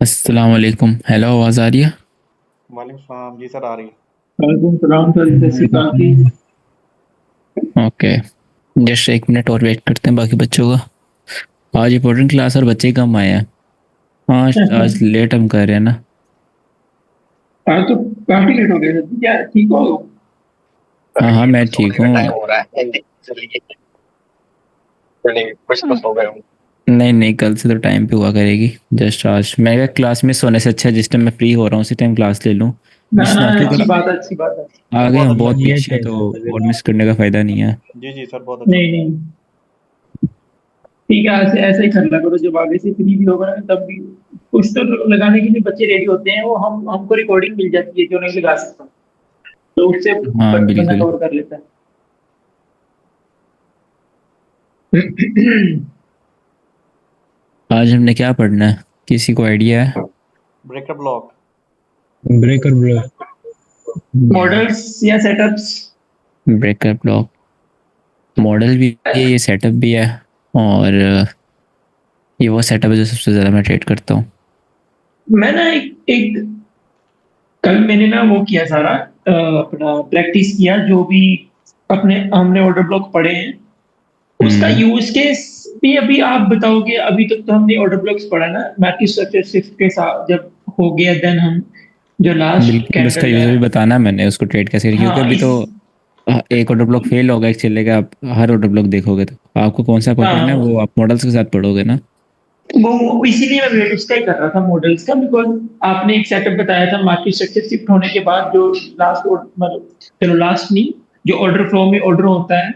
अस्सलाम वालेकुम। हेलो, आवाज़ आ रही है? वालेकुम सलाम जी सर, आ रही है। वालेकुम सलाम सर, जय श्री अकाल जी। ओके, जस्ट एक मिनट और वेट करते हैं बाकी बच्चों का। आज इंपॉर्टेंट क्लास और बच्चे कम आए हैं। हाँ, आज लेट हम कर रहे हैं ना। आज तो काफी लेट हो गए सर जी, क्या ठीक हो? हाँ हाँ, ये तो मैं ठीक सोने का टाइम हूँ। हो रहा है चलिए चलिए, कुछ तो सो गए हूँ। नहीं नहीं, कल से तो टाइम पे हुआ करेगी। जस्ट आज मैं क्या, क्लास मिस होने से अच्छा है जिस टाइम मैं फ्री हो रहा हूँ उसी टाइम क्लास ले लूँ। ना मिस ना, ना, क्योंकि अच्छी बात है, अच्छी बात है। सर आगे बहुत हम अच्छा बहुत किया। पीछे हैं तो और मिस करने का फ़ायदा नहीं है। जी जी सर, बहुत अच्छा नहीं किया। नहीं, ठीक है, ऐसे ऐसे ही करना करो, जब आगे से फ्री भी होगा ना तब भी कुछ तो लगाने के लिए बच्चे रेडी होते हैं, वो हम हमको रिकॉर्डिंग मिल जाती है जो नहीं लगा सकता, तो उससे हाँ बंदा बिल्कुल। कवर कर लेता है। आज हमने क्या पढ़ना है, किसी को आइडिया है? Breaker block. Breaker block. Models या सेटअप्स। ब्रेकर ब्लॉक मॉडल भी है, ये सेटअप भी है। और ये वो सेटअप है जो सबसे ज़्यादा मैं ट्रेड करता हूँ। मैं ना एक कल मैंने ना वो किया सारा, अपना प्रैक्टिस किया जो भी अपने हमने ऑर्डर ब्लॉक पढ़े हैं, उसका हम्म। यूज केस भी अभी आप बताओगे। अभी तक तो हमने ऑर्डर ब्लॉक्स पढ़ा ना, मैट्रिक्स स्ट्रक्चर शिफ्ट के साथ जब हो गया, देन हम जो लास्ट बिल्कुल, उसका कैंडल यूज़र है। भी बताना मैंने उसको ट्रेड कैसे करें, क्योंकि हाँ अभी इस तो एक ऑर्डर ब्लॉक फेल होगा, एक चलेगा। आप हर ऑर्डर ब्लॉक देखोगे तो आपको कौन सा हाँ पकड़ना है हाँ, वो आप मॉडल्स के साथ पढ़ोगे ना। वो इसीलिए मैं वेट इसका ही कर रहा था मॉडल्स का, बिकॉज आपने एक सेटअप बताया था मार्केट स्ट्रक्चर शिफ्ट होने के बाद जो लास्ट, मतलब चलो लास्ट नहीं, जो ऑर्डर फ्लो में ऑर्डर होता है,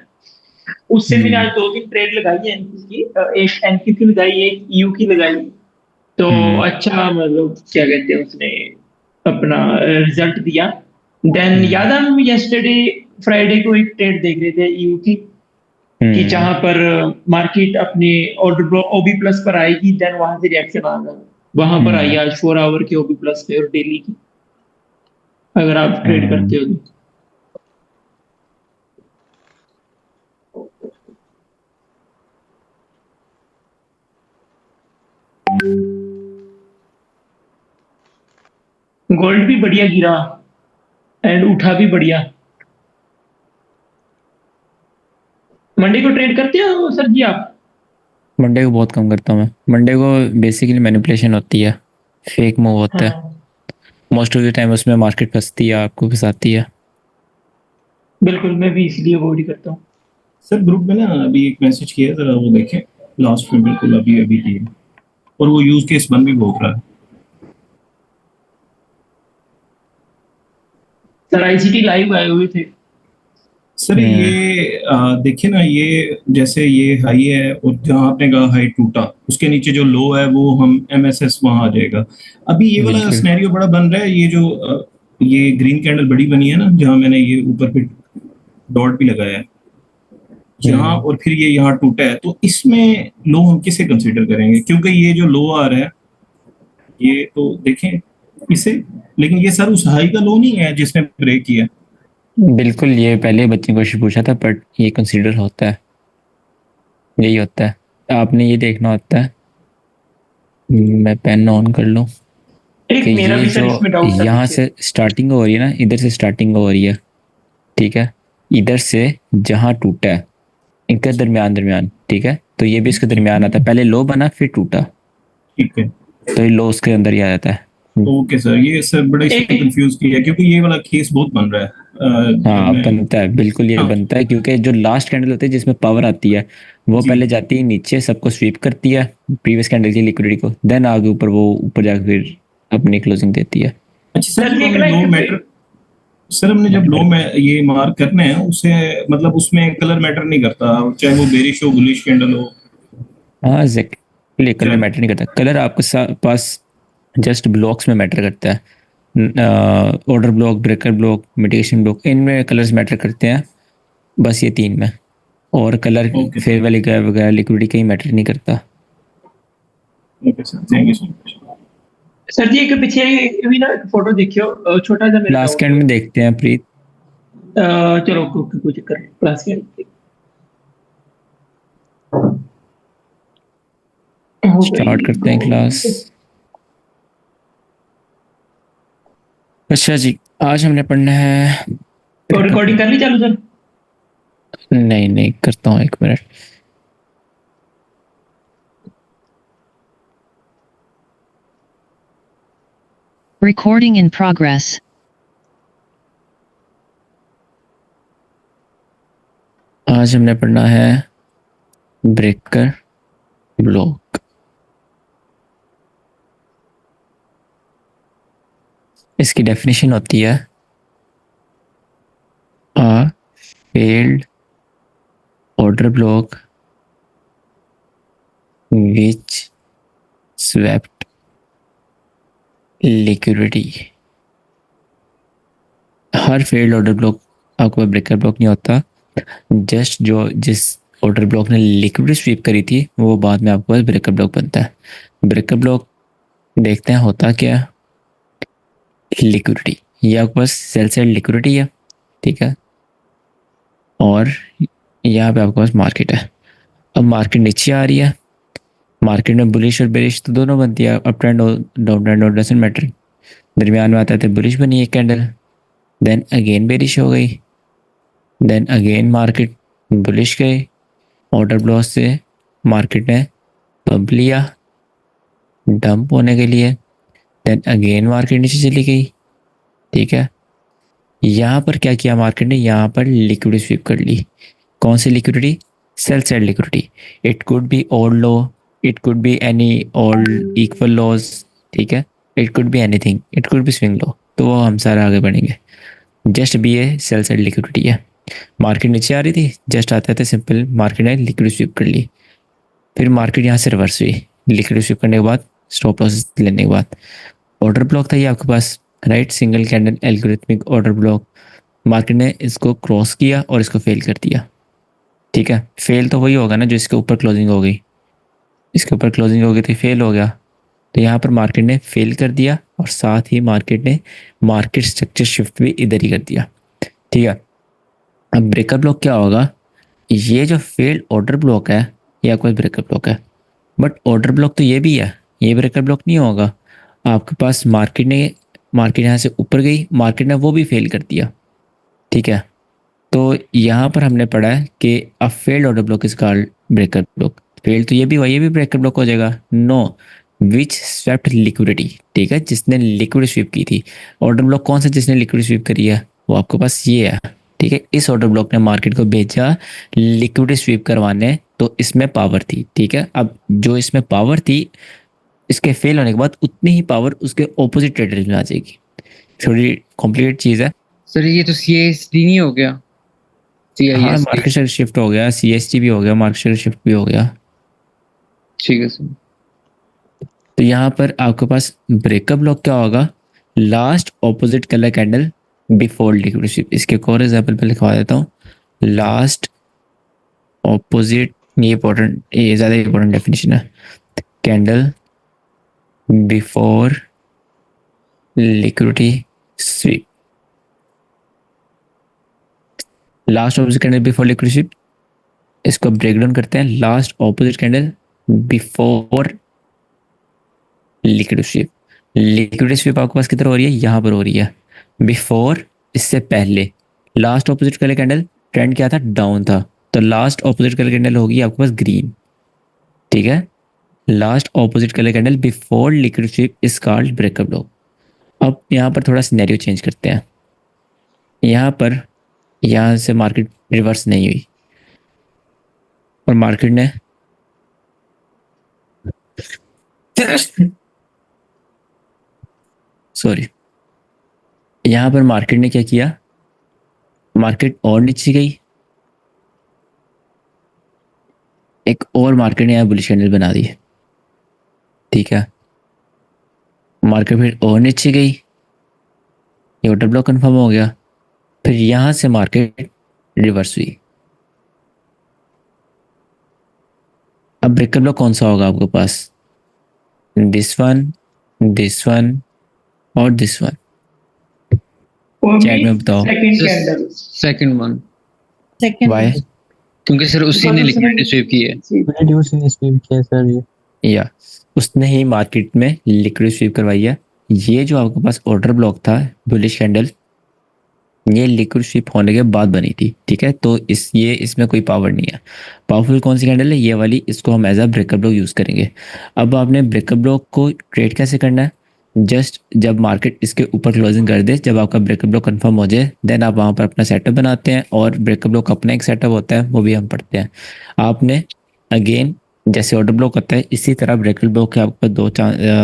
उससे मैंने आज हम्म। दो तीन ट्रेड लगाई है एनकी की, एक एनकी की लगाई, एक यू की लगाई। तो हम्म। अच्छा, मतलब क्या कहते हैं, उसने अपना रिजल्ट दिया। देन हम्म। याद है, हम यस्टरडे फ्राइडे को एक ट्रेड देख रहे थे यू की, कि हम्म। जहां पर मार्केट अपने ऑर्डर ओबी प्लस पर आएगी, देन वहां से रिएक्शन आना, वहां पर आई हम्म। आज 4 आवर के ओबी प्लस पे और डेली की, अगर आप ट्रेड हम्म। करते हो तो। गोल्ड भी बढ़िया गिरा एंड उठा भी बढ़िया। मंडे को ट्रेड करते हो सर जी आप? मंडे को बहुत कम करता हूँ मैं। मंडे को बेसिकली मैनिपुलेशन होती है, फेक मूव होता है। हाँ मोस्ट ऑफ द टाइम उसमें मार्केट फंसती है, आपको फंसाती है। बिल्कुल, मैं भी इसलिए अवॉइड ही करता हूँ। सर ग्रुप में ना अभी एक मैसेज किया है, जरा वो देखें। लास्ट में बिल्कुल अभी अभी किया, और वो यूज केस बन भी बहुत रहा है। सर आईसीटी लाइव आए हुए थे। सर हम्म। ये देखिए ना, ये जैसे ये हाई है और जहाँ आपने कहा हाई टूटा, उसके नीचे जो लो है वो हम एमएसएस वहां आ जाएगा। अभी ये वाला बिल्कुल। सिनेरियो बड़ा बन रहा है, ये जो ये ग्रीन कैंडल बड़ी बनी है ना, जहाँ मैंने ये ऊपर पे डॉट भी लगाया है, यहाँ हम्म। और फिर ये यहाँ टूटा है, तो इसमें लो हम किसे कंसीडर करेंगे? क्योंकि ये जो लो आ रहा है, ये तो देखें इसे, लेकिन ये सर उस हाई का लो नहीं है जिसने ब्रेक किया। बिल्कुल, ये पहले बच्चे को पूछा था, बट ये कंसीडर होता है, यही होता है। आपने ये देखना होता है। मैं पेन ऑन कर लूँ एक कि मेरा ये भी सर जो इसमें डाउट था यहाँ पीछे। से स्टार्टिंग हो रही है ना, इधर से स्टार्टिंग हो रही है, ठीक है। इधर से जहाँ टूटा है, इनके दरमियान दरमियान, ठीक है, तो ये भी इसके दरमियान आता है। पहले लो बना फिर टूटा, ठीक है। तो ये लो उसके अंदर ही आ जाता है। ओके सर, ये सर बड़ा इसने एक कंफ्यूज किया, क्योंकि ये वाला केस बहुत बन रहा है। जब हाँ मैं, बनता है, बिल्कुल ये हाँ बनता है, क्योंकि जो लास्ट कैंडल होती है जिसमें पावर आती है, वो जी। पहले जाती है नीचे, सबको स्वीप करती है प्रीवियस कैंडल की लिक्विडिटी को, देन आगे ऊपर वो ऊपर जाकर फिर अपनी क्लोजिंग देती है। अच्छा सर, सर जब जी, एक हमने ना लो एक मैटर, सर हमने जब लो में ये मार्क करने हैं उसे, मतलब उसमें कलर मैटर नहीं करता, चाहे वो बेरिश हो बुलिश कैंडल हो। हाँ एग्जैक्टली, कलर चल, मैटर नहीं करता। कलर आपके पास जस्ट ब्लॉक्स में मैटर करता है। Order block, breaker block, mitigation block, इनमें कलर्स मैटर करते हैं, बस ये तीन में। और colour okay fair sir. Value वगैरह लिक्विडिटी कहीं मैटर नहीं करता। Okay sir, thank you so much. Sir ji, एक पीछे भी ना एक फोटो देखियो, छोटा सा मेरा लास्ट डाउट कैंड है। में देखते हैं प्रीत। चलो कोई चक्कर नहीं, क्लास के हो स्टार्ट गई करते हैं क्लास। गोल्ड। अच्छा जी, आज हमने पढ़ना है। तो रिकॉर्डिंग कर ली चालू सर? नहीं नहीं, करता हूँ 1 मिनट। Recording in progress. आज हमने पढ़ना है ब्रेकर ब्लॉक। इसकी डेफिनेशन होती है a failed order block which swept liquidity। Her failed order block आपको ब्रेकर ब्लॉक नहीं होता, जस्ट जो जिस ऑर्डर ब्लॉक ने लिक्विड स्वीप करी थी वो बाद में आपको ब्रेकर ब्लॉक बनता है। ब्रेकर ब्लॉक देखते हैं होता क्या है। लिक्विडिटी, ये आपके पास सेल साइड लिक्विडिटी है, ठीक है, और यहाँ पे आपके पास मार्केट है। अब मार्केट नीचे आ रही है, मार्केट में बुलिश और बेरिश तो दोनों बनती है, अप ट्रेंड और डाउन ट्रेंड और डजंट मैटर। दरमियान में आता है तो बुलिश बनी एक कैंडल, देन अगेन बेरिश हो गई, देन अगेन मार्केट बुलिश गई, ऑर्डर ब्लॉक से मार्केट ने पंप लिया डंप होने के लिए, देन अगेन मार्केट नीचे चली गई, ठीक है। यहाँ पर क्या किया मार्केट ने, यहाँ पर लिक्विडिटी स्वीप कर ली। कौन सी liquidity? Sell side liquidity. It could be all low, it could be any all equal lows, ठीक है, it could be anything, it could be swing low, तो वो हम सारे आगे बढ़ेंगे। Just be a sell side liquidity है। Market नीचे आ रही थी, जस्ट आते थे सिंपल मार्केट ने लिक्विडिटी स्वीप कर ली, फिर मार्केट यहाँ से रिवर्स हुई लिक्विडिटी स्वीप करने के बाद, स्टॉप लॉस लेने के बाद। ऑर्डर ब्लॉक था ये आपके पास, right, single candle algorithmic order block. Market ने इसको क्रॉस किया और इसको फेल कर दिया, ठीक है। फेल तो वही होगा ना जो इसके ऊपर क्लोजिंग हो गई, इसके ऊपर क्लोजिंग हो गई तो फेल हो गया। तो यहाँ पर मार्केट ने फेल कर दिया और साथ ही मार्केट ने मार्केट स्ट्रक्चर शिफ्ट भी इधर ही कर दिया, ठीक है। अब ब्रेकर ब्लॉक क्या होगा? ये जो फेल्ड ऑर्डर ब्लॉक है ये आपका ब्रेकर ब्लॉक है, बट ऑर्डर ब्लॉक तो ये भी है, ये ब्रेकर ब्लॉक नहीं होगा। आपके पास मार्केट यहाँ से ऊपर गई, मार्केट ने वो भी फेल कर दिया, ठीक है। तो यहाँ पर हमने पढ़ा है कि a failed order block is called breaker block. Failed तो ये भी ब्रेकर ब्लॉक हो जाएगा। नो, विच स्वेप्ट लिक्विडिटी, ठीक है, जिसने लिक्विड स्वीप की थी। ऑर्डर ब्लॉक कौन सा जिसने लिक्विड स्वीप करी है? वो आपके पास ये है, ठीक है। इस ऑर्डर ब्लॉक ने मार्केट को भेजा लिक्विड स्वीप करवाने, तो इसमें पावर थी, ठीक है। अब जो इसमें पावर थी, इसके फेल होने के बाद उतनी ही पावर उसके ऑपोजिट ट्रेडर में आ जाएगी। थोड़ी कॉम्प्लिकेट चीज़ है। सर ये तो CASD नहीं हो गया? हाँ, CISD। मार्केट शेयर शिफ्ट हो गया, CST भी हो गया, मार्केट शेयर शिफ्ट भी हो गया। ठीक है सर। तो यहाँ पर आपके पास ब्रेकअप ब्लॉक क्या होगा? Last opposite colour candle before liquid sweep. इसके एक और एग्जाम्पल पे लिखवा देता हूँ। लास्ट ऑपोजिट, ये इंपॉर्टेंट, ये ज़्यादा इंपॉर्टेंट डेफिनेशन है। Candle before liquidity sweep, last opposite candle before liquid sweep, इसको ब्रेक डाउन करते हैं। Last opposite candle before liquid sweep. Liquid sweep आपके पास किधर हो रही है? यहाँ पर हो रही है। बिफोर, इससे पहले last opposite colour candle trend क्या था? डाउन था, तो लास्ट ऑपोजिट कलर कैंडल होगी आपके पास ग्रीन, ठीक है। Last opposite colour candle before liquid sweep is called breakup block. अब यहाँ पर थोड़ा सिनेरियो चेंज करते हैं। यहाँ से मार्केट रिवर्स नहीं हुई और मार्केट ने सॉरी, यहाँ पर मार्केट ने क्या किया? मार्केट और नीचे गई, एक और मार्केट ने यहाँ बुलिश कैंडल बना दी, ठीक है। मार्केट फिर और नीचे गई, ये ऑर्डर ब्लॉक कंफर्म हो गया। फिर यहाँ से मार्केट रिवर्स हुई। अब ब्रेकअप ब्लॉक कौन सा होगा आपके पास? दिस वन और दिस वन। चैट में बताओ second candle. Second one. Why. क्योंकि सर उसी ने लिक्विडिटी स्वीप की है। स्वीप किया सर ये। या उसने ही मार्केट में लिक्विड स्वीप करवाई है, ये जो आपके पास ऑर्डर ब्लॉक था बुलिश कैंडल, ये लिक्विड स्वीप होने के बाद बनी थी, ठीक है। तो इसमें कोई पावर नहीं है। पावरफुल कौन सी कैंडल है? ये वाली। इसको हम as a breaker block use करेंगे। अब आपने ब्रेकर ब्लॉक को ट्रेड कैसे करना है? जस्ट जब मार्केट इसके ऊपर क्लोजिंग कर दे, जब आपका ब्रेकर ब्लॉक कंफर्म हो जाए, देन आप वहाँ पर अपना सेटअप बनाते हैं, और ब्रेकर ब्लॉक अपना एक सेटअप होता है, वो भी हम पढ़ते हैं। आपने अगेन जैसे ऑर्डर ब्लॉक होता है, इसी तरह ब्रेकर ब्लॉक के आपके दो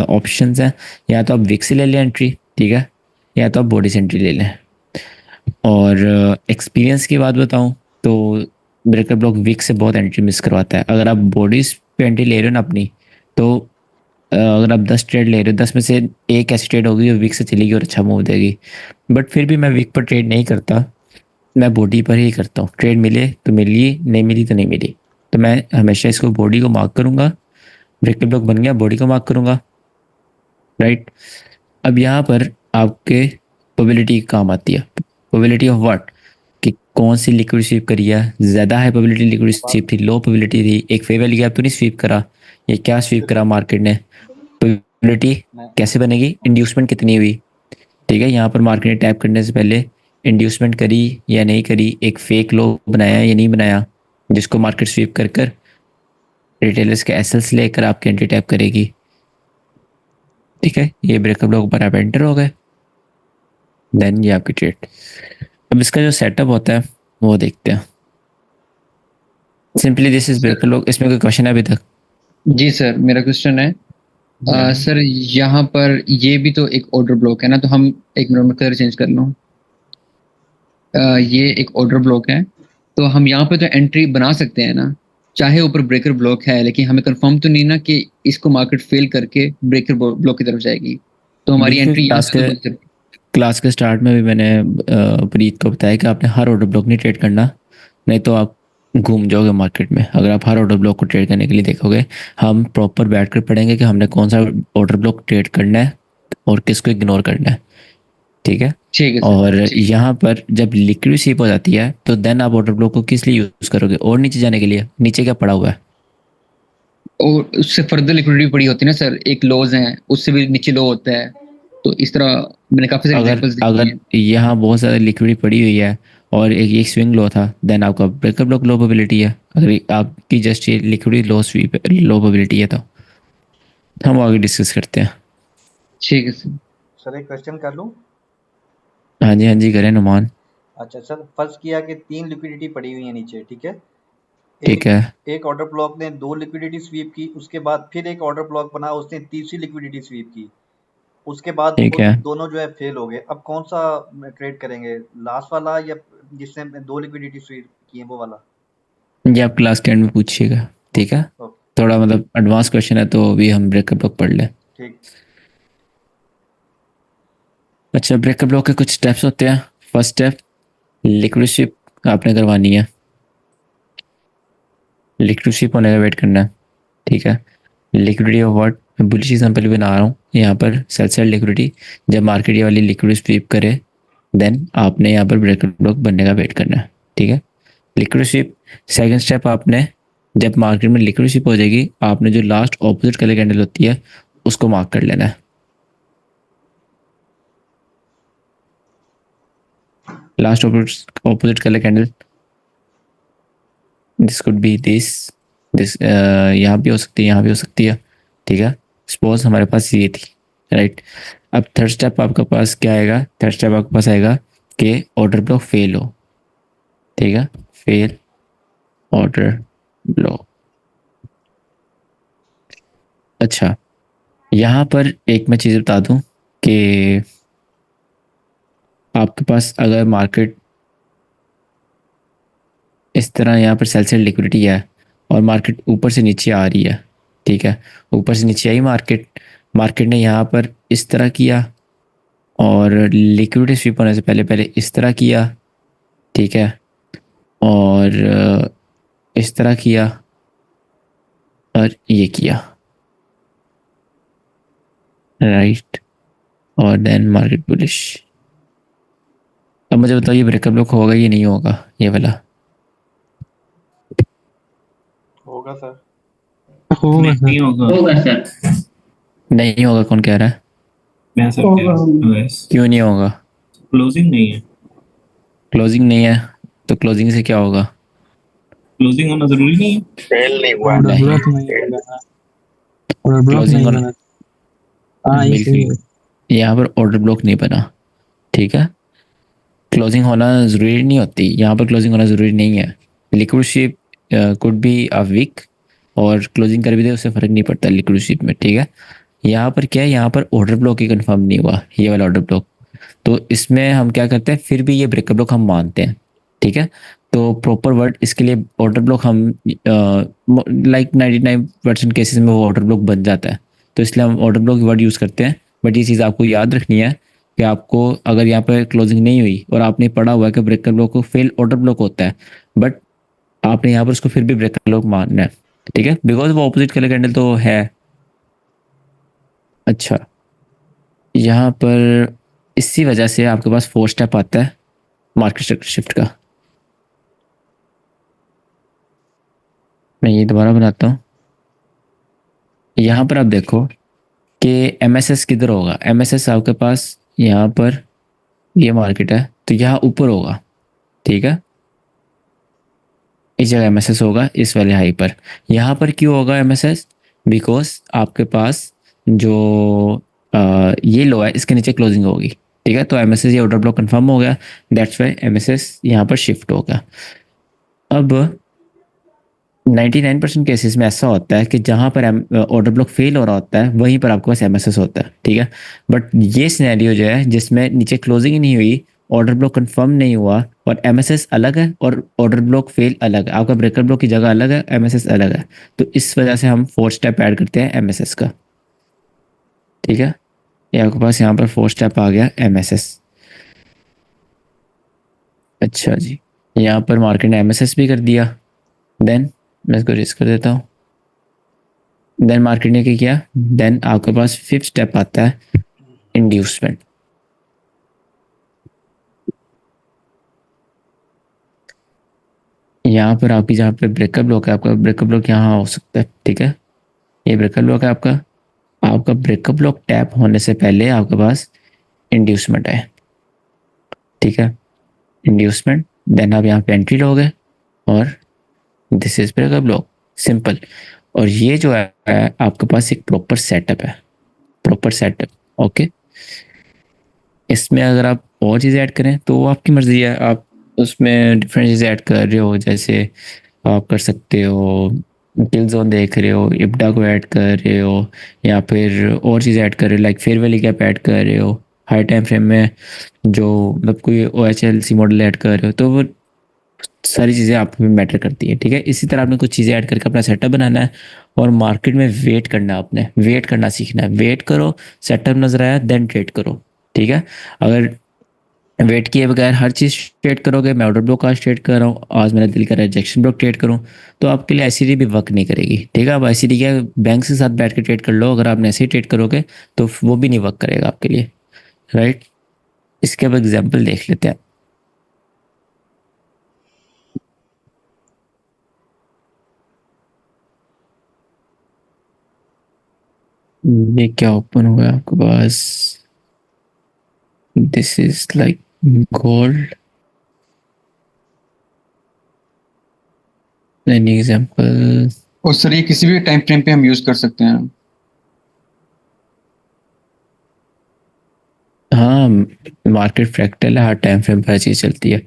ऑप्शन हैं। या तो आप विक से ले लें एंट्री, ठीक है, या तो आप बॉडी से एंट्री ले लें। और एक्सपीरियंस की बात बताऊं तो ब्रेकर ब्लॉक विक से बहुत एंट्री मिस करवाता है। अगर आप बॉडीज पे एंट्री ले रहे हो ना अपनी, तो अगर आप 10 ट्रेड ले रहे हो, 10 में से एक ऐसी ट्रेड होगी जो विक से चलेगी और अच्छा मूव देगी। बट फिर भी मैं विक पर ट्रेड नहीं करता, मैं बॉडी पर ही करता हूँ। ट्रेड मिले तो मिली, नहीं मिली तो नहीं मिली। तो मैं हमेशा इसको बॉडी को मार्क करूंगा। ब्रेकर ब्लॉक बन गया, बॉडी को मार्क करूंगा, राइट। अब यहाँ पर आपके प्रोबेबिलिटी काम आती है। Probability of what? कि कौन सी लिक्विड स्वीप करी है, ज़्यादा हाई प्रोबेबिलिटी लिक्विड स्वीप थी, लो प्रोबेबिलिटी थी, एक फेयर वैल्यू गैप तो नहीं स्वीप करा, ये क्या स्वीप करा मार्केट ने? प्रोबेबिलिटी कैसे बनेगी? इंड्यूसमेंट कितनी हुई, ठीक है। यहाँ पर मार्केट ने टैप करने से पहले इंड्यूसमेंट करी या नहीं करी, एक फेक लो बनाया या नहीं बनाया, जिसको मार्केट स्वीप कर कर रिटेलर्स के एसएल्स लेकर आपके एंट्री टैप करेगी, ठीक है। ये ब्रेकअप ब्लॉक पर आप एंटर हो गए, देन ये आपकी ट्रेड। अब इसका जो सेटअप होता है वो देखते हैं। Simply this is breakup block. इसमें कोई क्वेश्चन है अभी तक? जी सर, मेरा क्वेश्चन है सर, यहाँ पर ये भी तो एक ऑर्डर ब्लॉक है ना, तो हम एक मिनट में कलर चेंज कर लूँ। ये एक ऑर्डर ब्लॉक है, तो हम यहाँ पे तो एंट्री बना सकते हैं ना, चाहे ऊपर ब्रेकर ब्लॉक है, लेकिन हमें कंफर्म तो नहीं ना कि इसको मार्केट फेल करके ब्रेकर ब्लॉक की तरफ जाएगी, तो हमारी देखिए, एंट्री यहाँ से तो बन सकती है। क्लास के स्टार्ट में भी मैंने प्रीत को बताया कि आपने हर ऑर्डर ब्लॉक नहीं ट्रेड करना, नहीं तो आप घूम जाओगे मार्केट में। अगर आप हर ऑर्डर ब्लॉक को ट्रेड करने के लिए देखोगे, हम प्रॉपर बैठ कर पढ़ेंगे कि हमने कौन सा ऑर्डर ब्लॉक ट्रेड करना है और किसको इग्नोर करना है, ठीक है। ठीक है सर। और यहाँ पर जब लिक्विड स्वीप हो जाती है, तो देन आप ऑर्डर ब्लॉक को किस लिए यूज करोगे? और नीचे जाने के लिए। नीचे क्या पड़ा हुआ है? और उससे फर्दर लिक्विडिटी पड़ी होती है ना सर, एक लॉज है, उससे भी नीचे लो होता है, तो इस तरह मैंने काफी सारे अगर एग्जांपल्स देखे अगर हैं। यहाँ बहुत ज़्यादा लिक्विडिटी पड़ी हुई है और एक स्विंग लो था, देन आपका ब्रेकर ब्लॉक लो प्रोबेबिलिटी है। अगर आपकी जस्ट ये लिक्विडिटी लो स्वीप लो प्रोबेबिलिटी है, तो हम आगे डिस्कस करते हैं। ठीक है सर। सर एक क्वेश्चन कर लूं? हाँ जी, हाँ जी, करें नुमान। अच्छा सर, फर्स्ट किया कि 3 लिक्विडिटी पड़ी हुई है नीचे, ठीक है। ठीक एक है, एक ऑर्डर ब्लॉक ने 2 लिक्विडिटी स्वीप की, उसके बाद फिर एक ऑर्डर ब्लॉक बना, उसने तीसरी लिक्विडिटी स्वीप की, उसके बाद ठीक वो है। दोनों जो है फेल हो गए। अब कौन सा ट्रेड करेंगे, लास्ट वाला या जिसने 2 लिक्विडिटी स्वीप की है वो वाला? ये आप क्लास के एंड में पूछिएगा, ठीक है। ओके थोड़ा मतलब एडवांस क्वेश्चन है, तो अभी हम ब्रेकर ब्लॉक पढ़ लें। ठीक। अच्छा, ब्रेकर ब्लॉक के कुछ स्टेप्स होते हैं। फर्स्ट स्टेप, लिक्विड स्वीप आपने करवानी है। लिक्विड स्वीप होने का वेट करना है, ठीक है। Liquidity of what? मैं बुलिश एग्जांपल बना रहा हूँ यहाँ पर। सेल साइड लिक्विडिटी, जब मार्केट ये वाली लिक्विड स्वीप करे, देन आपने यहाँ पर ब्रेकर ब्लॉक बनने का वेट करना है, ठीक है। Liquid SVEEP. सेकंड स्टेप, आपने जब मार्केट में लिक्विड स्वीप हो जाएगी, आपने जो लास्ट ऑपोजिट कलर कैंडल होती है उसको मार्क कर लेना है। Last opposite colour candle, this could be this यहाँ भी हो सकती है, यहाँ भी हो सकती है, ठीक है। सपोज हमारे पास ये थी, राइट। अब थर्ड स्टेप आपके पास क्या आएगा? थर्ड स्टेप आपके पास आएगा कि ऑर्डर ब्लॉक फेल हो, ठीक है। Fail order block. अच्छा, यहाँ पर एक मैं चीज़ बता दूं कि आपके पास अगर मार्केट इस तरह यहाँ पर सेल साइड लिक्विडिटी है और मार्केट ऊपर से नीचे आ रही है, ठीक है। ऊपर से नीचे आई मार्केट, मार्केट ने यहाँ पर इस तरह किया और लिक्विडिटी स्वीप होने से पहले पहले इस तरह किया, ठीक है, और इस तरह किया और ये किया, राइट। और देन मार्केट बुलिश। अब मुझे बताओ, ये ब्रेकअप ब्लॉक होगा या नहीं होगा ये वाला? होगा सर। नहीं होगा। होगा सर। नहीं होगा, कौन कह रहा है? मैं सर होगा, होगा। बस क्यों नहीं होगा? क्लोजिंग नहीं है। क्लोजिंग नहीं है तो क्लोजिंग से क्या होगा? क्लोजिंग होना जरूरी नहीं है। फेल नहीं हुआ ऑर्डर नहीं, ब्लॉक नहीं बना, ऑर्डर ब्लॉक क्लोजिंग नहीं होना बना। हाँ ये सही है। बिल्कुल, यहाँ पर ऑर्डर ब्लॉक नहीं बना, ठीक है। क्लोजिंग होना ज़रूरी नहीं होती, यहाँ पर क्लोजिंग होना ज़रूरी नहीं है। Liquid sweep could be a wick, और क्लोजिंग कर भी दे उससे फ़र्क नहीं पड़ता लिक्विड शिप में, ठीक है। यहाँ पर क्या है, यहाँ पर ऑर्डर ब्लॉक ही कंफर्म नहीं हुआ, ये वाला ऑर्डर ब्लॉक। तो इसमें हम क्या करते हैं, फिर भी ये ब्रेकअप ब्लॉक हम मानते हैं, ठीक है। तो प्रॉपर वर्ड इसके लिए ऑर्डर ब्लॉक हम लाइक 99% केसेस में वो ऑर्डर ब्लॉक बन जाता है, तो इसलिए हम ऑर्डर ब्लॉक वर्ड यूज़ करते हैं। बट ये चीज़ आपको याद रखनी है कि आपको अगर यहाँ पर क्लोजिंग नहीं हुई और आपने पढ़ा हुआ है कि ब्रेकअप ब्लॉक को फेल ऑर्डर ब्लॉक होता है, बट आपने यहाँ पर उसको फिर भी ब्रेकअप ब्लॉक मानना है, ठीक है, बिकॉज वो ऑपोजिट कलर कैंडल तो है। अच्छा, यहाँ पर इसी वजह से आपके पास 4 स्टेप आता है मार्केट शिफ्ट का। मैं ये दोबारा बनाता हूँ। यहाँ पर आप देखो कि एमएसएस किधर होगा। एमएसएस आपके पास यहाँ पर, ये मार्केट है तो यहाँ ऊपर होगा, ठीक है। इस जगह एमएसएस होगा, इस वाले हाई पर। यहाँ पर क्यों होगा एमएसएस? बिकॉज आपके पास जो ये लो है इसके नीचे क्लोजिंग होगी, ठीक है। तो एमएसएस ये ऑर्डर ब्लॉक कंफर्म हो गया, दैट्स वाई एमएसएस यहाँ पर शिफ्ट होगा। अब 99% केसेस में ऐसा होता है कि जहाँ पर ऑर्डर ब्लॉक फेल हो रहा होता है वहीं पर आपके पास एमएसएस होता है, ठीक है। बट ये सिनेरियो जो है जिसमें नीचे क्लोजिंग ही नहीं हुई, ऑर्डर ब्लॉक कंफर्म नहीं हुआ, और एमएसएस अलग है और ऑर्डर ब्लॉक फेल अलग है, आपका ब्रेकर ब्लॉक की जगह अलग है, एमएसएस अलग है, तो इस वजह से हम 4 स्टेप ऐड करते हैं एमएसएस का, ठीक है। ये आपके पास यहाँ पर 4 स्टेप आ गया एमएसएस। अच्छा जी, यहाँ पर मार्केट ने एमएसएस भी कर दिया। देन मैं इसको रिस्क कर देता हूँ। देन मार्केट ने क्या किया, देन आपके पास 5th स्टेप आता है इंड्यूसमेंट। यहाँ पर आपकी जहाँ पे ब्रेकअप ब्लॉक है, आपका ब्रेकअप ब्लॉक यहाँ हो सकता है, ठीक है। ये ब्रेकअप ब्लॉक है आपका। आपका ब्रेकअप ब्लॉक टैप होने से पहले आपके पास इंड्यूसमेंट है, ठीक है। इंड्यूसमेंट, देन आप यहाँ पे एंट्री लोगे और this is breakup block, simple. और ये जो है आपके पास एक प्रॉपर सेटअप है, प्रॉपर सेटअप, ओके। इसमें अगर आप और चीज़ें ऐड करें तो वो आपकी मर्जी है, आप उसमें डिफरेंट चीज़ें ऐड कर रहे हो, जैसे आप कर सकते हो किल जोन देख रहे हो, इब्डा को ऐड कर रहे हो, या फिर और चीज़ें ऐड कर रहे हो like fair value cap add कर रहे हो, हाई टाइम फ्रेम में जो मतलब कोई OHLC मॉडल ऐड कर रहे हो, तो वो सारी चीज़ें आप में मैटर करती है, ठीक है। इसी तरह आपने कुछ चीज़ें ऐड करके अपना सेटअप बनाना है और मार्केट में वेट करना है, आपने वेट करना सीखना है। वेट करो, सेटअप नजर आया देन ट्रेड करो, ठीक है। अगर वेट किए बगैर हर चीज़ ट्रेड करोगे, मैं ऑर्डर ब्लॉक आज ट्रेड कर रहा हूँ, आज मेरा दिल कर रहा है रिजेक्शन ब्लॉक ट्रेड करूँ, तो आपके लिए ICD भी वर्क नहीं करेगी, ठीक है। अब ICD क्या, बैंक के साथ बैठ के ट्रेड कर लो, अगर आपने ऐसे ही ट्रेड करोगे तो वो भी नहीं वर्क करेगा आपके लिए, राइट। इसके अब एग्जाम्पल देख लेते हैं। ये क्या ओपन हुआ है आपके पास, this is like gold. An example, और सर ये किसी भी टाइम फ्रेम पे हम यूज कर सकते हैं। हाँ मार्केट फ्रैक्टल है, हर टाइम फ्रेम पर हर चीज़ चलती है।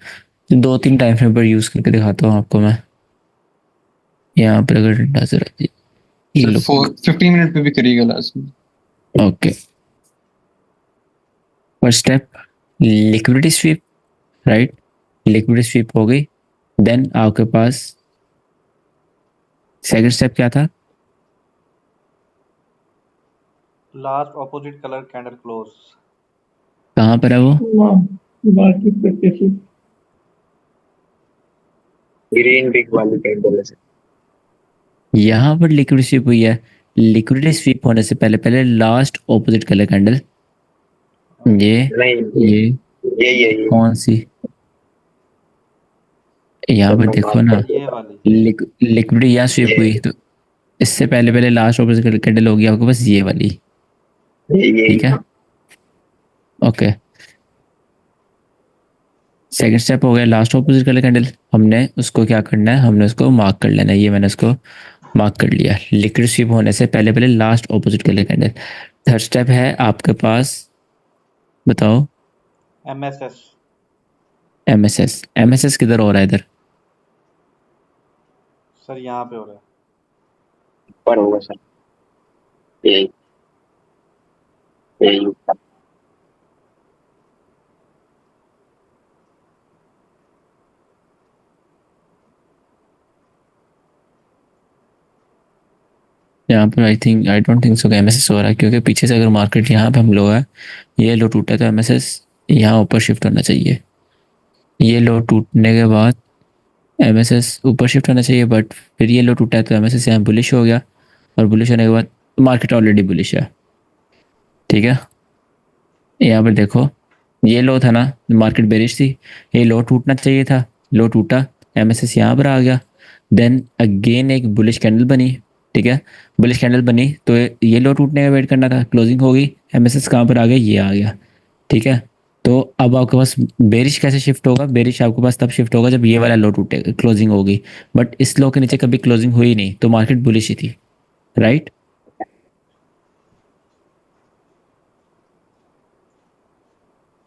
2-3 टाइम फ्रेम पर यूज़ करके दिखाता हूँ आपको मैं। यहाँ पर अगर नजर आती है, ये सर 15 मिनट पे भी करिएगा लास्ट में। Okay. First step liquidity SVEEP, right. Liquidity SVEEP हो गई, देन आपके पास सेकंड स्टेप क्या था? Last opposite colour candle close. कहाँ पर है वो? Market practice. ग्रीन बिग वाली कैंडल है। यहाँ पर लिक्विड स्वीप हुई है। लिक्विडिटी स्वीप होने से पहले पहले लास्ट ऑपोजिट कलर कैंडल, ये नहीं, ये कौन सी, यहाँ पर देखो ना, ये वाली लिक्विडिटी यहाँ स्वीप हुई, तो इससे पहले पहले लास्ट ऑपोजिट कलर कैंडल होगी आपके पास ये वाली, ये ठीक है। ओके, सेकंड स्टेप हो गया लास्ट ऑपोजिट कलर कैंडल। हमने उसको क्या करना है, हमने उसको मार्क कर लेना है। ये मैंने उसको मार्क कर लिया। लिक्विड स्वीप होने से पहले पहले last opposite colour candle. Third step है आपके पास, बताओ। MSS MSS. एमएसएस किधर हो रहा है इधर? सर यहाँ पे हो रहा है। पर होगा सर, यही यही यहाँ पर I don't think so MSS हो रहा है, क्योंकि पीछे से अगर मार्केट यहाँ पे हम लो है, ये लो टूटा तो एमएसएस यहाँ ऊपर शिफ्ट होना चाहिए। ये लो टूटने के बाद एमएसएस ऊपर शिफ्ट होना चाहिए, बट फिर ये लो टूटा है तो एमएसएस यहाँ बुलिश हो गया, और बुलिश होने के बाद मार्केट ऑलरेडी बुलिश है। ठीक है, यहाँ पर देखो, ये लो था ना, मार्केट बेरिश थी, ये लो टूटना चाहिए था, लो टूटा, एमएसएस यहाँ पर आ गया। देन अगेन एक बुलिश कैंडल बनी। ठीक है, बुलिश कैंडल बनी तो ये लो टूटने का वेट करना था, क्लोजिंग हो गई, एमएसएस कहाँ पर आ गया, ये आ गया। ठीक है, तो अब आपके पास बेरिश कैसे शिफ्ट होगा? बेरिश आपके पास तब शिफ्ट होगा जब ये वाला लो टूटे, क्लोजिंग होगी। बट इस लो के नीचे कभी क्लोजिंग हुई नहीं, तो मार्केट बुलिश ही थी, राइट?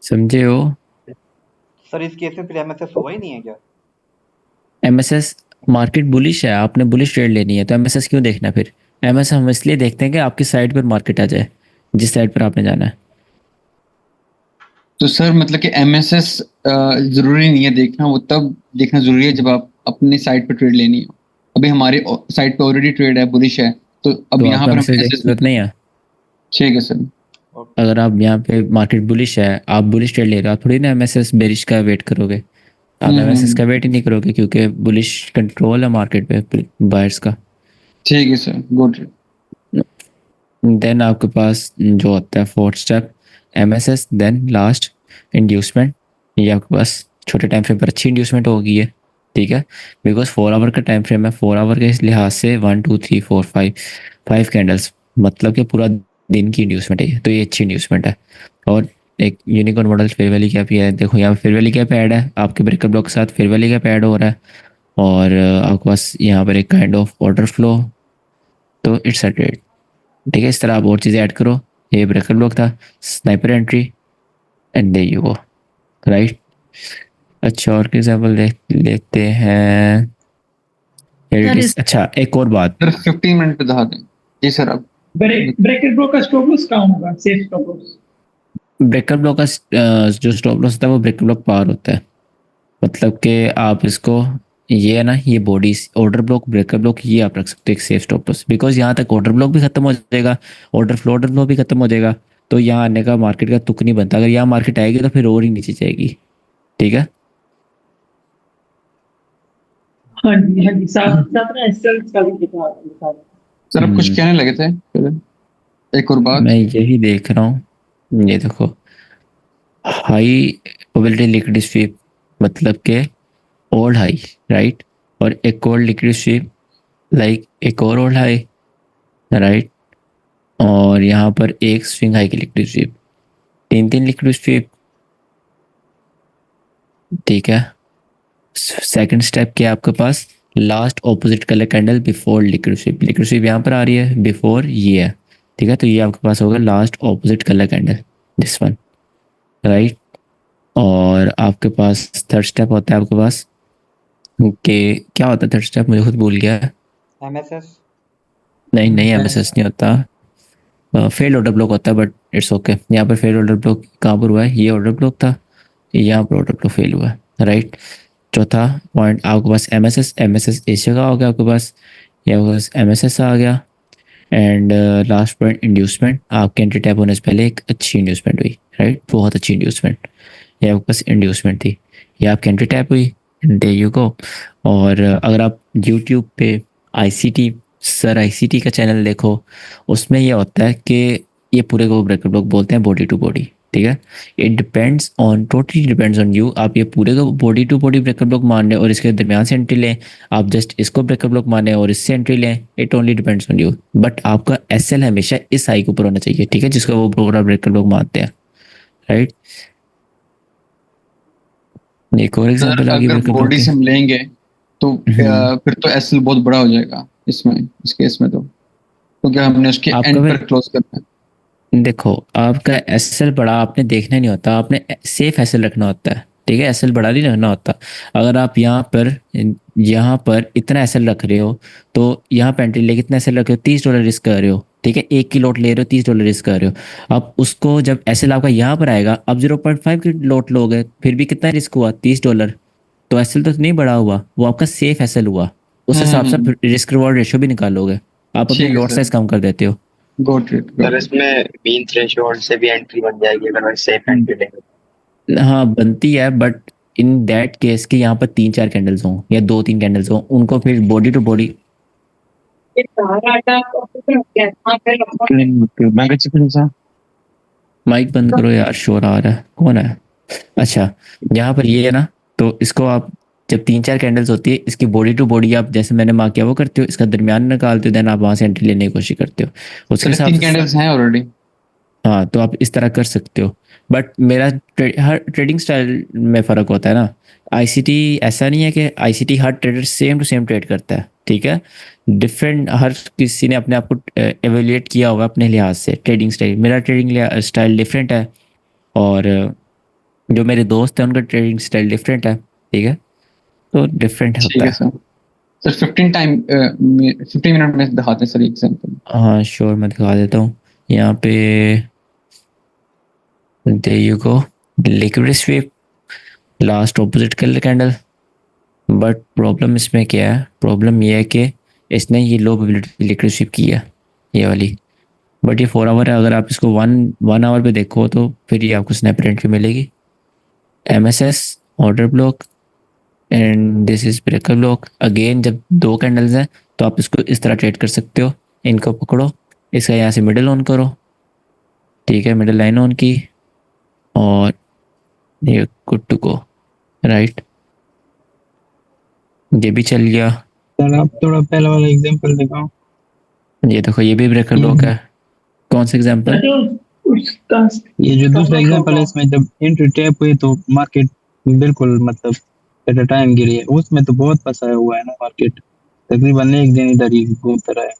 समझे हो? सर इस केस में फिर MSS हुआ ही नहीं है क्या? एमएसएस, मार्केट बुलिश है, आपने बुलिश ट्रेड लेनी है तो एमएसएस क्यों देखना है फिर? एमएसएस हम इसलिए देखते हैं कि आपकी साइड पर मार्केट आ जाए, जिस साइड पर आपने जाना है। तो सर मतलब कि एमएसएस जरूरी नहीं है देखना, वो तब देखना जरूरी है जब आप अपने साइड पर ट्रेड लेनी हो। अभी हमारे साइड पे ऑलरेडी ट्रेड है, बुलिश है, तो अब तो यहाँ आपको पर हम एमएसएस देखने की जरूरत नहीं है। ठीक है सर। अगर आप यहाँ पे मार्केट बुलिश है, आप बुलिश ट्रेड ले रहे हो, आप थोड़ी ना एमएसएस बेरिश का वेट करोगे। आप एमएसएस का वेट ही नहीं करोगे, क्योंकि बुलिश कंट्रोल है मार्केट पे बायर्स का। ठीक है सर, गुड। देन आपके पास जो होता है fourth step, MSS, then last inducement. ये आपके पास छोटे टाइम फ्रेम पर अच्छी इंड्यूसमेंट होगी है। ठीक है, बिकॉज 4 आवर का टाइम फ्रेम है, 4 आवर के लिहाज से 1 2 3 4 5 कैंडल्स, मतलब कि पूरा दिन की इंड्यूसमेंट है ये, तो ये अच्छी इंड्यूसमेंट है। और एक unicorn model fair value gap ही है। देखो यहाँ पे फेयर वैली कैप ऐड है, आपके ब्रेकर ब्लॉक के साथ फेयर वैली कैप ऐड हो रहा है, और आपके पास यहाँ पर एक काइंड ऑफ ऑर्डर फ्लो, तो इट्स अ ट्रेड। ठीक है, इस तरह आप और चीज़ें ऐड करो। ये ब्रेकर ब्लॉक था, sniper entry, and there you go, right. अच्छा, और एग्जाम्पल लेते हैं। अच्छा, एक और बात, सर 15 मिनट पे दिखा दें। जी सर। अब ब्रेकर ब्लॉक का स्टॉप लॉस कहाँ होगा, safe stop loss? Breaker block का जो स्टॉप लॉस होता है वो ब्रेकर ब्लॉक पार होता है। मतलब कि आप इसको, ये है ना, ये body order block, breaker block, ये आप रख सकते हो एक सेफ स्टॉप लॉस, बिकॉज यहाँ तक ऑर्डर ब्लॉक भी खत्म हो जाएगा, ऑर्डर फ्लो भी खत्म हो जाएगा, तो यहाँ आने का मार्केट का तुक नहीं बनता। अगर यहाँ मार्केट आएगी तो फिर और ही नीचे जाएगी। ठीक है, हाँ जी, हाँ जी, साथ साथ ना एसएल का भी दिखा दिखा। सर आप कुछ कहने लगे थे पहले? एक और बात, मैं यही देख रहा हूँ, ये देखो, हाई प्रोबेबिलिटी लिक्विड स्वीप, मतलब के ओल्ड हाई, राइट, और एक और लिक्विड स्वीप, लाइक एक और ओल्ड हाई, राइट, और यहाँ पर एक स्विंग हाई की लिक्विड स्वीप, 3 लिक्विड स्वीप। ठीक है, सेकंड स्टेप क्या है आपके पास, last opposite colour candle before liquid sweep. Liquid sweep यहाँ पर आ रही है, बिफोर ये है। ठीक है, तो ये आपके पास होगा last opposite colour candle, this one, right. और आपके पास थर्ड स्टेप होता है आपके पास कि क्या होता है थर्ड स्टेप, मुझे खुद भूल गया है। MSS नहीं नहीं, एमएसएस नहीं होता, फेल ऑर्डर ब्लॉक होता है, बट इट्स ओके। यहाँ पर फेल ऑर्डर ब्लॉक कहाँ पर हुआ है, ये ऑर्डर ब्लॉक था, यहाँ पर ऑर्डर ब्लॉक फेल हुआ है, राइट। चौथा पॉइंट आपके पास एमएसएस, एमएसएस इस जगह हो गया आपके पास, या आपके पास एमएसएस आ गया। एंड लास्ट पॉइंट इंड्यूसमेंट, आपके एंट्री टैप होने से पहले एक अच्छी इंड्यूसमेंट हुई, राइट, बहुत अच्छी इंड्यूसमेंट, ये आपके पास इंड्यूसमेंट थी, ये आपकी एंट्री टैप हुई, देयर यू गो। और अगर आप यूट्यूब पे आईसीटी, सर आईसीटी का चैनल देखो, उसमें ये होता है कि ये पूरे को ब्रेकर ब्लॉक बोलते हैं, बॉडी टू बॉडी। ठीक है, it depends on, totally depends on you, आप ये पूरे को body to body breaker block मान लें और इसके दरमियान से एंट्री लें, आप जस्ट इसको ब्रेकर ब्लॉक माने और इससे एंट्री लें, it only depends on you. But आपका एसएल हमेशा इस हाई के ऊपर होना चाहिए, ठीक है, जिसको वो पूरा ब्रेकर ब्लॉक मानते हैं, राइट। एक और सर एग्जांपल आगे अगर ब्रेकर ब्लॉक बॉडी के। से हम लेंगे तो हम्म, फिर तो एसएल बहुत बड़ा हो जाएगा इसमें, इस केस में तो, क्योंकि हमने उसके आपका एंड फिर पर क्लोज करना है। देखो, आपका एसएल बड़ा आपने देखना नहीं होता, आपने सेफ एसएल रखना होता है, ठीक है, एसएल बड़ा नहीं रखना होता। अगर आप यहाँ पर इतना एसएल रख रहे हो, तो यहाँ पे एंट्री ले कितना एसएल रख रहे हो, $30 रिस्क कर रहे हो, ठीक है, एक की लोट ले रहे हो, $30 रिस्क कर रहे हो। अब उसको जब एसएल आपका यहाँ पर आएगा, अब 0.5 की लोट लोगे, फिर भी कितना रिस्क हुआ, $30। तो एसएल तो नहीं बड़ा हुआ, वो आपका सेफ एसएल हुआ। उस हिसाब से आप रिस्क रिवॉर्ड रेशियो भी निकालोगे, आप अपनी ठीक है लोट सर, साइज कम कर देते हो। Got it sir got it. इसमें मीन थ्रेशोल्ड से भी एंट्री बन जाएगी अगर मैं सेफ एंट्री लेंगे। हाँ बनती है, बट इन दैट केस कि यहाँ पर 3-4 कैंडल्स हों या 2-3 कैंडल्स हों, उनको फिर बॉडी टू बॉडी। माइक बंद करो यार, शोर आ रहा है, कौन है? अच्छा, यहाँ पर ये है ना, तो इसको आप जब 3-4 कैंडल्स होती है, इसकी बॉडी टू बॉडी आप जैसे मैंने मार्क किया वो करते हो, इसका दरमियान निकालते हो, देन आप वहां से एंट्री लेने की कोशिश करते हो उसके सर हिसाब 3 से। कैंडल्स हैं ऑलरेडी। हाँ, तो आप इस तरह कर सकते हो, बट हर ट्रेडिंग स्टाइल में फ़र्क होता है ना। आईसीटी ऐसा नहीं है कि आईसीटी हर trader same to same trade करता है, ठीक है। डिफरेंट, हर किसी ने अपने आप को एवेल्युएट किया होगा अपने लिहाज से ट्रेडिंग स्टाइल। मेरा ट्रेडिंग स्टाइल डिफरेंट है, और जो मेरे दोस्त हैं उनका ट्रेडिंग स्टाइल डिफरेंट है, ठीक है, तो डिफरेंट ठीक होता है है। सर। सर 15 मिनट में दिखाते हैं सर एग्जांपल। हाँ श्योर, मैं दिखा देता हूँ यहाँ पे। There you go, liquid sweep, last opposite colour candle. But problem इसमें क्या है, प्रॉब्लम ये है कि इसने ये लो प्रोबेबिलिटी लिक्विड स्वीप की है, ये वाली। बट ये 4 आवर है, अगर आप इसको वन वन आवर पे देखो तो फिर ये आपको स्नैप एंट्री मिलेगी। MSS order block, and this is breaker block. Again जब 2 कैंडल्स हैं तो आप इसको इस तरह ट्रेड कर सकते हो, इनको पकड़ो, इसका यहाँ से मिडिल ऑन करो, ठीक है, मिडिल लाइन ऑन की, और ये गुड टू गो, राइट, ये भी चल गया। सर आप थोड़ा पहला वाला एग्जांपल दिखाओ। ये देखो, ये भी ब्रेकर ब्लॉक है। कौन सा एग्जांपल? उसका ये जो दूसरा एग्जांपल है इसमें जब एंट्री टैप हुई तो मार्केट बिल्कुल मतलब एट अ टाइम गिरी है, उसमें तो बहुत फंसाया हुआ है ना मार्केट, तकरीबन एक दिन इधर ही घूमता रहा है।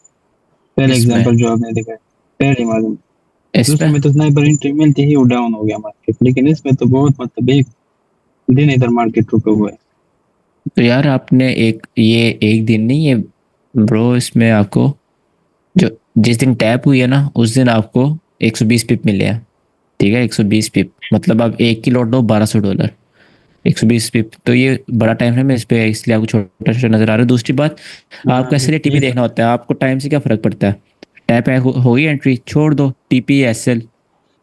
पहले इसमें एग्जांपल जो आपने दिखाया पहले मालूम, दूसरे इसमें में तो स्नाइपर एंट्री मिलती ही वो डाउन हो गया मार्केट, लेकिन इसमें तो बहुत मतलब एक दिन इधर मार्केट रुका हुआ है। तो यार आपने ये एक दिन नहीं, ये ब्रो, इसमें आपको जो जिस दिन टैप हुई है ना, उस दिन आपको 120 पिप मिले हैं, ठीक है, 120 पिप, मतलब आप एक की लॉट दो $1200, 120 पिप, तो ये बड़ा टाइम फ्रेम है इस पे, इसलिए आपको छोटा छोटा नजर आ रहा है। दूसरी बात, आपको एस एल टीपी देखना होता है, आपको टाइम से क्या फर्क पड़ता है, टैप है हो गई एंट्री, छोड़ दो, टीपी एस एल,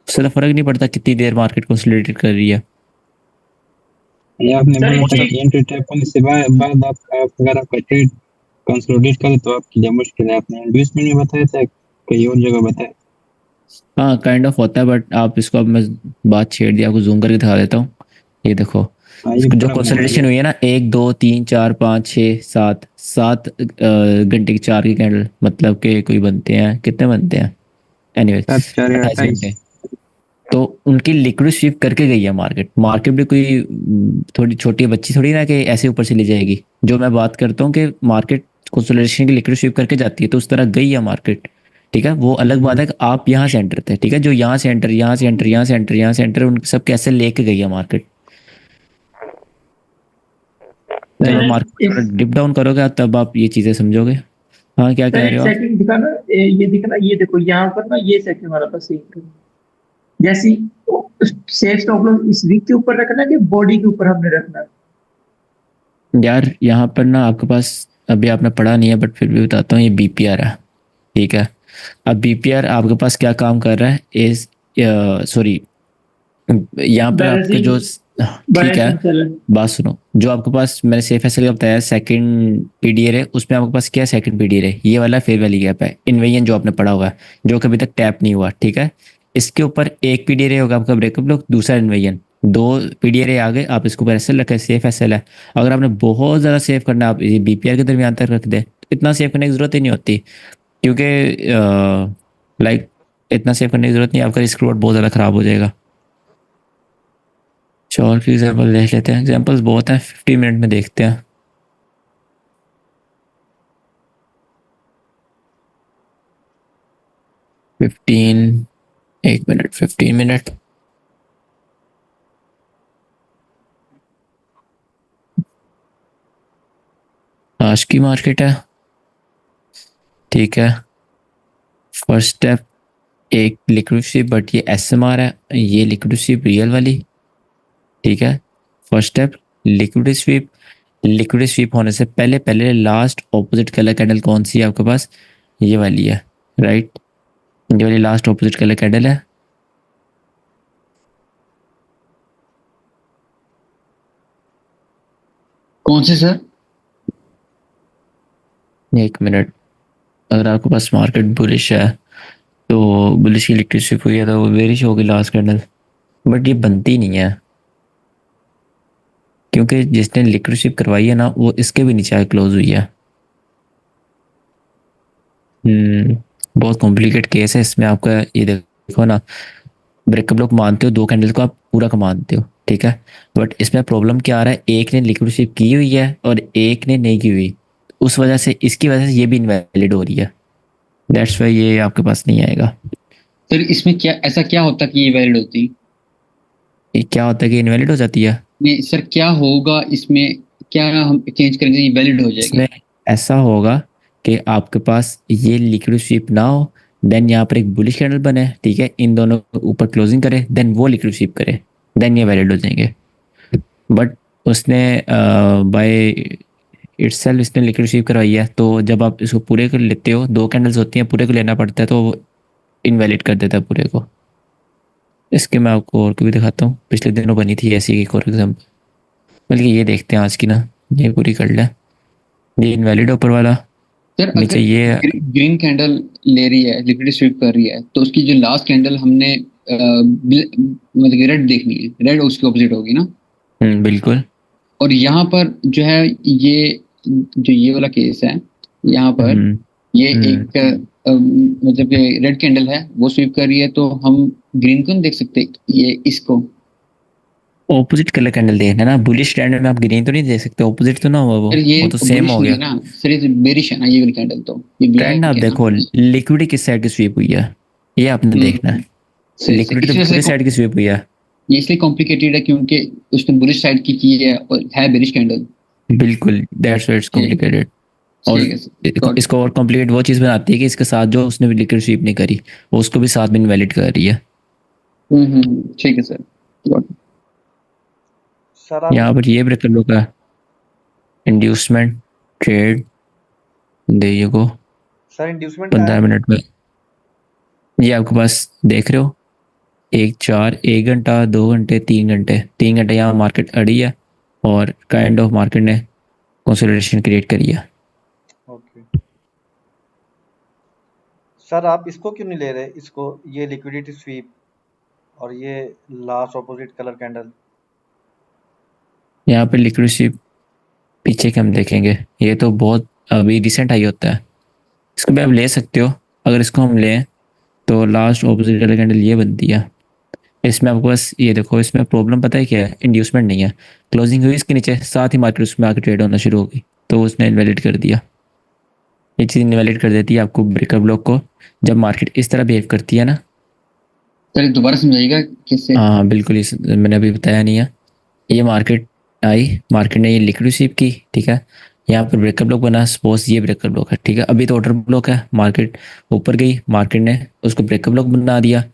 उससे तो फर्क नहीं पड़ता कितनी देर मार्केट कंसोलिडेट कर रही है। ये आपने सर बोला था इसमें कि एंट्री टैप होने से बाद अगर आपका ट्रेड कंसोलिडेट करे तो आपके लिए मुश्किल है, आपने इन्वेस्टमेंट में बताया था कहीं और जगह बताया। हाँ काइंड ऑफ होता है, बट आप इसको, अब मैं बात छेड़ दी, आपको जूम करके दिखा देता हूँ। ये देखो, हाँ ये जो बड़ा मॉडल कंसोलिडेशन है। हुई है ना, 1 2 3 4 5 6 7 घंटे की कैंडल, मतलब के कोई बनते हैं, कितने बनते हैं, एनीवेज 7 4 28 घंटे। 28। तो उनकी लिक्विड स्वीप करके गई है मार्केट। मार्केट भी कोई थोड़ी छोटी बच्ची थोड़ी ना कि ऐसे ऊपर चली जाएगी। जो मैं बात करता हूँ कि मार्केट कंसोलिडेशन की लिक्विड स्वीप करके जाती है, तो उस तरह गई है मार्केट, ठीक है। वो अलग बात है कि आप यहाँ से एंटर थे, ठीक है, जो यहाँ से एंटर, यहाँ से एंटर, यहाँ से एंटर, यहाँ से एंटर, उन सब कैसे लेके गई है मार्केट। जब आप मार्केट इस थोड़ा डिप डाउन करोगे तब आप ये चीजें समझोगे। हाँ क्या सर कह रहे एक हो आप? सेकंड दिखाना, ये दिखाना, ये देखो यहाँ पर ना, ये सेकंड हमारा पास एक जैसी सेफ स्टॉप लॉस इस वीक के ऊपर रखना है कि बॉडी के ऊपर हमने रखना है? यार यहाँ पर ना आपके पास, अभी आपने पढ़ा नहीं है बट फिर भी बताता हूँ, ये बीपीआर है, ठीक है। अब बीपीआर आपके पास क्या काम कर रहा है, इस सॉरी, यहाँ पर आपके जो, बैलेंसिंग, ठीक है, बैलेंसिंग चल बात सुनो, जो आपके पास मैंने सेफ एसएल का बताया सेकंड पीडीआर है, उसमें आपके पास क्या सेकंड पीडीआर है, ये वाला फेयर वैली गैप है, इन्वेजन जो आपने पढ़ा हुआ है, जो कभी तक टैप नहीं हुआ, ठीक है। इसके ऊपर एक पीडीआर होगा आपका ब्रेकअप ब्लॉक, दूसरा इन्वेजन, 2 पीडीआर आ गए, आप इसके ऊपर एसएल रखें, सेफ एसएल है। अगर आपने बहुत ज़्यादा सेव करना है, आप ये बीपीआर के दरमियान तक रख दे, इतना सेव करने की जरूरत ही नहीं होती, क्योंकि लाइक इतना सेव करने की जरूरत नहीं, आपका रिस्क रिवॉर्ड बहुत ज़्यादा खराब हो जाएगा। और की एग्जाम्पल देख लेते हैं, एग्जाम्पल्स बहुत हैं, 50 मिनट में देखते हैं। Fifteen, 1 minute, 15 minute. आज की मार्केट है, ठीक है। फर्स्ट स्टेप एक लिक्विड स्वीप, बट ये एसएमआर है, ये लिक्विड स्वीप रियल वाली, ठीक है। First step liquid sweep. Liquid sweep होने से पहले पहले लास्ट ऑपोजिट कलर कैंडल कौन सी है आपके पास? ये वाली है, राइट। ये वाली लास्ट ऑपोजिट कलर कैंडल है। कौन से सर? 1 मिनट। अगर आपके पास मार्केट बुलिश है तो बुलिश की लिक्विड स्वीप हुई है तो बेरिश होगी लास्ट कैंडल, बट ये बनती नहीं है क्योंकि जिसने लिक्विड स्वीप करवाई है ना वो इसके भी नीचे क्लोज हुई है। बहुत कॉम्प्लिकेट केस है इसमें। आपका ये देखो ना, ब्रेकअप ब्लॉक मानते हो, 2 कैंडल को आप पूरा का मानते हो, ठीक है। बट इसमें प्रॉब्लम क्या आ रहा है, एक ने लिक्विड स्वीप की हुई है और एक ने नहीं की हुई, उस वजह से इसकी वजह से ये भी इनवैलिड हो रही है। दैट्स वाई ये आपके पास नहीं आएगा। सर इसमें क्या ऐसा क्या होता कि ये वैलिड होती? ये क्या होता है कि इनवैलिड हो जाती है? नहीं सर, क्या होगा इसमें, क्या हम चेंज करेंगे ये वैलिड हो जाएगी? इसमें ऐसा होगा कि आपके पास ये लिक्विड स्वीप ना हो, देन यहाँ पर एक बुलिश कैंडल बने, ठीक है, इन दोनों के ऊपर क्लोजिंग करे, देन वो लिक्विड स्वीप करे, देन ये वैलिड हो जाएंगे। बट उसने बाय इटसेल्फ इसने लिक्विड स्वीप करवाई है, तो जब आप इसको पूरे को लेते हो, 2 कैंडल्स होती हैं, पूरे को लेना पड़ता है, तो वो इनवैलिड कर देता है पूरे को। इसके मैं आपको और को भी दिखाता हूँ, पिछले दिनों बनी थी ऐसी एक और एग्जाम्पल, बल्कि ये देखते हैं आज की ना, ये पूरी कर ले। ये इनवैलिड ऊपर वाला, सर नीचे अगर ये ग्रीन कैंडल ले रही है, लिक्विड स्वीप कर रही है, तो उसकी जो लास्ट कैंडल हमने मतलब रेड देखनी है, रेड उसके ऑपोजिट होगी ना? बिल्कुल। और यहाँ पर जो है ये जो ये वाला केस है, यहाँ पर हम्म, ये हम्म। एक मतलब रेड कैंडल है, वो स्वीप कर रही है, तो हम ग्रीन को नहीं देख सकते ये इसको? ऑपोजिट कलर कैंडल देखना ना, बुलिश कैंडल में आप ग्रीन तो नहीं देख सकते, ऑपोजिट तो ना हुआ, सर ये वो तो सेम बुलिश हो नहीं है गया। ना सर, ये बेरिश है ना ये वाली कैंडल, तो ये ट्रेंड ब्लैक आप है ना। देखो, लिक्विड किस साइड की स्वीप हुई है, ये आपने देखना है। सही सही, लिक्विड तो इस वजह पूरे से साइड की स्वीप हुई है। ये इसलिए कॉम्प्लिकेटेड है क्योंकि उसने बुलिश साइड की है और है बेरिश कैंडल। बिल्कुल, दैट्स व्हाई इट्स ठीक कॉम्प्लिकेटेड। और ठीक है सर, गॉट इसको और कॉम्प्लिकेट वो चीज़ बनाती है कि इसके साथ जो उसने लिक्विड स्वीप नहीं करी, वो उसको भी साथ में इनवैलिड कर रही है। ठीक है सर, गॉट। सर आप यहाँ पर ये ब्रेकर लोग है, inducement trade, they you go, sir inducement का 15 मिनट में। ये आपके पास देख रहे हो, 1 4 1 घंटा, 2 घंटे, 3 घंटे, 3 घंटे यहाँ मार्केट अड़ी है और काइंड ऑफ मार्केट ने कंसोलिडेशन क्रिएट करी है। ओके सर, आप इसको क्यों नहीं ले रहे, इसको, ये लिक्विडिटी स्वीप और ये लास्ट ऑपोजिट कलर कैंडल? यहाँ पे लिक्विड स्वीप पीछे के हम देखेंगे, ये तो बहुत अभी रिसेंट आई होता है, इसको भी आप ले सकते हो। अगर इसको हम लें तो लास्ट ऑपोजिट कलर कैंडल ये बनती है। इसमें आपको बस ये देखो, इसमें प्रॉब्लम पता है क्या है, इंड्यूसमेंट नहीं है, क्लोजिंग हुई इसके नीचे, साथ ही मार्केट उसमें आके ट्रेड होना शुरू हो गई, तो उसने इनवैलिड कर दिया। ये चीज़ इनवैलिड कर देती है आपको ब्रेकर ब्लॉक को, जब मार्केट इस तरह बिहेव करती है ना। सर दोबारा समझाइएगा किससे? हाँ बिल्कुल, इस मैंने अभी बताया नहीं है। ये मार्केट आई, मार्केट ने ये लिक्विड स्वीप की, ठीक है, यहाँ पर ब्रेकर ब्लॉक बना, सपोज ये ब्रेकर ब्लॉक है, ठीक है, अभी तो ऑर्डर ब्लॉक है, मार्केट ऊपर गई, मार्केट ने उसको ब्रेकर ब्लॉक बना दिया।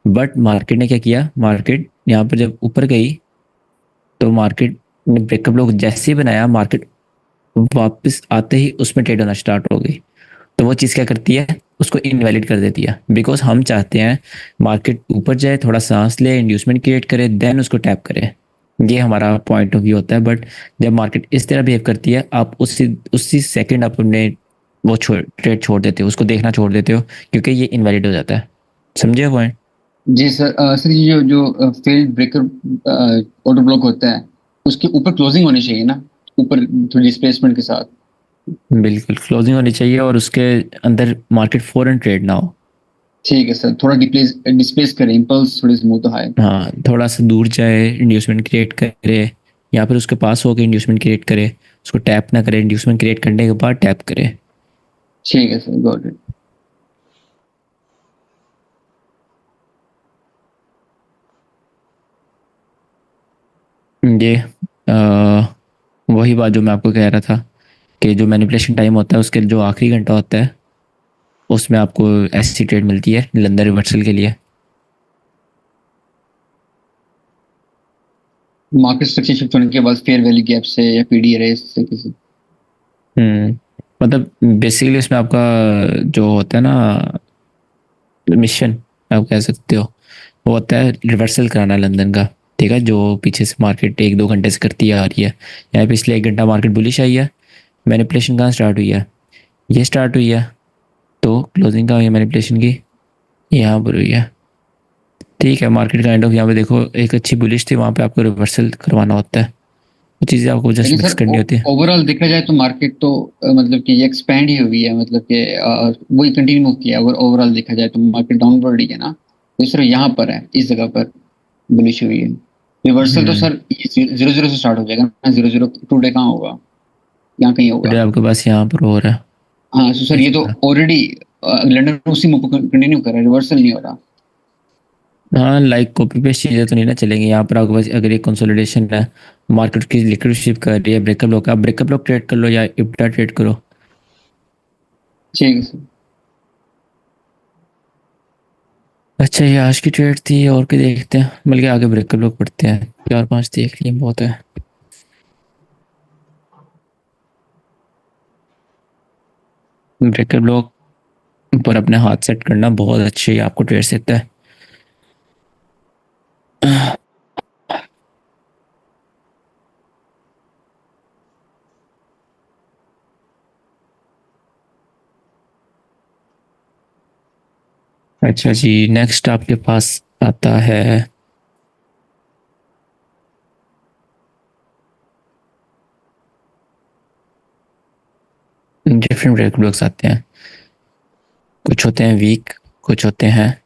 बट मार्केट ने क्या किया, मार्केट यहाँ पर जब ऊपर गई तो मार्केट ने ब्रेकअप ब्लॉक जैसे ही बनाया, मार्केट वापस आते ही उसमें ट्रेड होना स्टार्ट हो गई, तो वो चीज़ क्या करती है, उसको इनवैलिड कर देती है। बिकॉज हम चाहते हैं मार्केट ऊपर जाए, थोड़ा सांस ले, इंड्यूसमेंट क्रिएट करे, देन उसको टैप करे, ये हमारा पॉइंट ऑफ व्यू होता है। बट जब मार्केट इस तरह बिहेव करती है, आप उसी उसी सेकंड आप अपने वो ट्रेड छोड़ देते हो, उसको देखना छोड़ देते हो, क्योंकि ये इनवैलिड हो जाता है। समझे पॉइंट? जी सर, सर ये जो फेल्ड ब्रेकर ऑर्डर ब्लॉक होता है, उसके ऊपर क्लोजिंग होनी चाहिए ना, ऊपर थोड़ी डिस्प्लेसमेंट के साथ। बिल्कुल क्लोजिंग होनी चाहिए और उसके अंदर मार्केट फॉरेन ट्रेड ना हो। ठीक है सर, थोड़ा डिस्प्लेस करें, इम्पल्स थोड़ी स्मूथ हाई। हाँ, थोड़ा सा दूर जाए, इंड्यूसमेंट क्रिएट करे, या फिर उसके पास होकर इंड्यूसमेंट क्रिएट करे, उसको टैप ना करे, इंड्यूसमेंट क्रिएट करने के बाद टैप करे। ठीक है सर, गॉट इट। ये वही बात जो मैं आपको कह रहा था कि जो मैनिपुलेशन टाइम होता है उसके जो आखिरी घंटा होता है उसमें आपको ऐसी ट्रेड मिलती है लंदन रिवर्सल के लिए। मार्केट स्ट्रक्चर शिफ्ट होने के बाद फेयर वैल्यू गैप से या पीडी रेस से किसी। मतलब बेसिकली इसमें आपका जो होता है ना मिशन, आप कह सकते हो, वो होता है रिवर्सल कराना लंदन का। ठीक है, जो पीछे से मार्केट 1-2 घंटे से करती आ रही है, यहाँ पिछले 1 घंटा मार्केट बुलिश आई है, मैनिपुलेशन कहाँ स्टार्ट हुई है, ये स्टार्ट हुई है, तो क्लोजिंग कहाँ हुई है मैनिपुलेशन की, यहाँ पर हुई है। ठीक है, मार्केट काइंड ऑफ यहाँ पे देखो एक अच्छी बुलिश थी, वहाँ पे आपको रिवर्सल करवाना होता है, वो चीज़ें आपको जस्ट लेकिन मिक्स सर करनी होती है। ओवरऑल देखा जाए तो मार्केट तो मतलब कि ये एक्सपैंड ही हुई है, मतलब कि वही कंटिन्यू किया। अगर ओवरऑल देखा जाए तो मार्केट डाउनवर्ड ही है ना, तो सिर्फ यहाँ पर है, इस जगह पर बुलिश हुई है। रिवर्सल तो सर 0-0 से स्टार्ट हो जाएगा ना, 0-0 टुडे कहाँ होगा, यहाँ कहीं होगा। टुडे आपके पास यहाँ पर हो रहा है। हाँ तो सर ये तो ऑलरेडी लंदन उसी मूव को कंटिन्यू कर रहा है, रिवर्सल नहीं हो रहा। हाँ, लाइक कॉपी पेस्ट चीज़ें तो नहीं ना चलेंगी यहाँ पर। आपके पास अगर एक कंसोलिडेशन है, मार्केट की लिक्विडिटी कर रही है, ब्रेकअप ब्लॉक, आप ब्रेकअप ब्लॉक ट्रेड कर लो या इप्टा ट्रेड करो। ठीक है सर। अच्छा, ये आज की ट्रेड थी, और क्या देखते हैं, बल्कि आगे ब्रेकअप ब्लॉक पढ़ते हैं, 4-5 देख लिए बहुत है। ब्रेकअप ब्लॉक पर अपने हाथ सेट करना बहुत अच्छे ही आपको ट्रेड देता है। अच्छा जी, नेक्स्ट आपके पास आता है डिफरेंट ब्रेक ब्लॉक्स आते हैं, कुछ होते हैं वीक, कुछ होते हैं